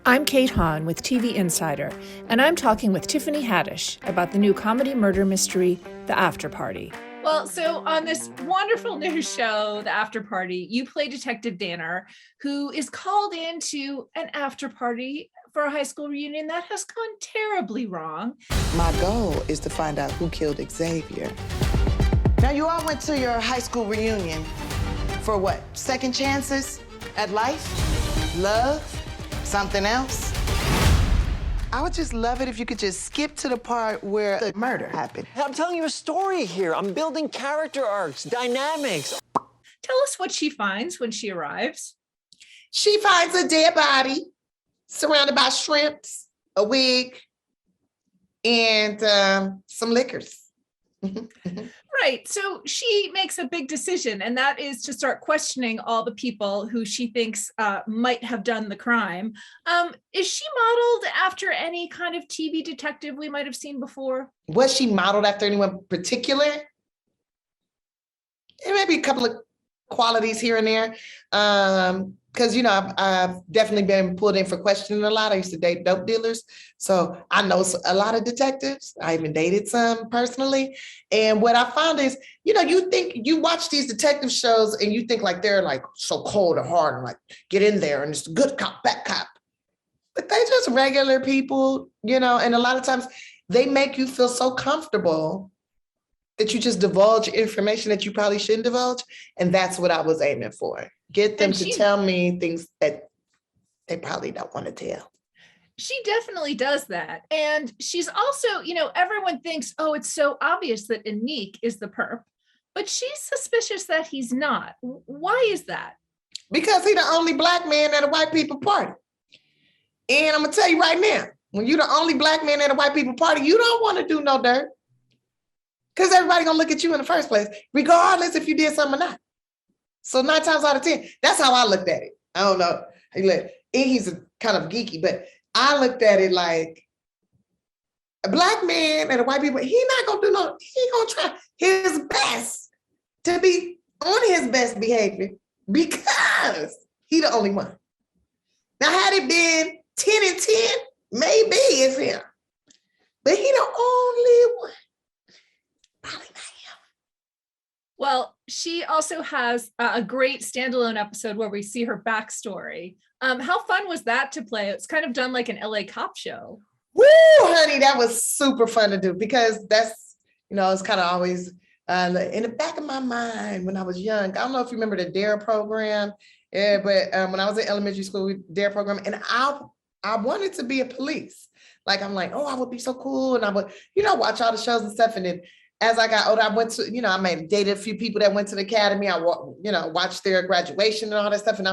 I'm Kate Hahn with TV Insider, and I'm talking with Tiffany Haddish about the new comedy murder mystery, The After Party. Well, so on this wonderful new show, The After Party, you play Detective Danner, who is called into an after party for a high school reunion that has gone terribly wrong. My goal is to find out who killed Xavier. Now, you all went to your high school reunion for what? Second chances at life? Love? Something else? I would just love it if you could just skip to the part where the murder happened. I'm telling you a story here. I'm building character arcs, dynamics. Tell us what she finds when she arrives. She finds a dead body surrounded by shrimps, a wig, and some liquors. Right. So she makes a big decision, and that is to start questioning all the people who she thinks might have done the crime. Is she modeled after any kind of TV detective we might have seen before? Was she modeled after anyone particular? There may be a couple of qualities here and there. Because, you know, I've definitely been pulled in for questioning a lot. I used to date dope dealers. So I know a lot of detectives. I even dated some personally. And what I found is, you know, you watch these detective shows and you think like they're like so cold and hard and like get in there and it's good cop, bad cop. But they're just regular people, you know, and a lot of times they make you feel so comfortable that you just divulge information that you probably shouldn't divulge. And that's what I was aiming for. Get them to tell me things that they probably don't want to tell. She definitely does that. And she's also, you know, everyone thinks, oh, it's so obvious that Anik is the perp, but she's suspicious that he's not. Why is that? Because he's the only Black man at a white people party. And I'm going to tell you right now, when you're the only Black man at a white people party, you don't want to do no dirt. Because everybody going to look at you in the first place, regardless if you did something or not. So 9 times out of 10, that's how I looked at it. I don't know. He's a kind of geeky, but I looked at it like a Black man and a white people, he going to try his best to be on his best behavior because he the only one. Now, had it been 10 and 10, maybe it's him. But he the only one. Probably not him. Well, she also has a great standalone episode where we see her backstory. How fun was that to play? It's kind of done like an LA cop show. Woo, honey, that was super fun to do because that's, you know, it's kind of always in the back of my mind when I was young. I don't know if you remember the DARE program, but when I was in elementary school, DARE program, and I wanted to be a police. Like, I'm like, oh, I would be so cool. And I would, you know, watch all the shows and stuff. And then as I got older, I went to, you know, dated a few people that went to the academy. I, you know, watched their graduation and all that stuff. And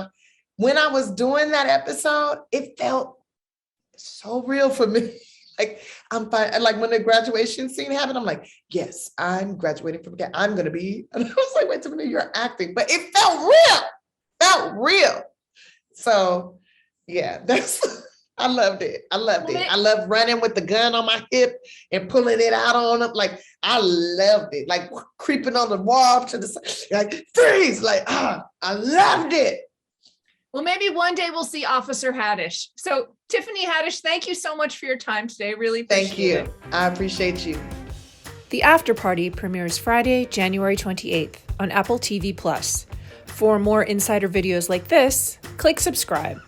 when I was doing that episode, it felt so real for me. Like, I'm fine. Like when the graduation scene happened, I'm like, yes, I'm graduating from academy. I'm going to be, and I was like, wait a minute, you're acting. But it felt real. So yeah, I loved it. I loved running with the gun on my hip and pulling it out on them. Like, I loved it. Like creeping on the wall to the side, like freeze, like, I loved it. Well, maybe one day we'll see Officer Haddish. So Tiffany Haddish, thank you so much for your time today. Really appreciate it. Thank you. I appreciate you. The After Party premieres Friday, January 28th on Apple TV+. For more insider videos like this, click subscribe.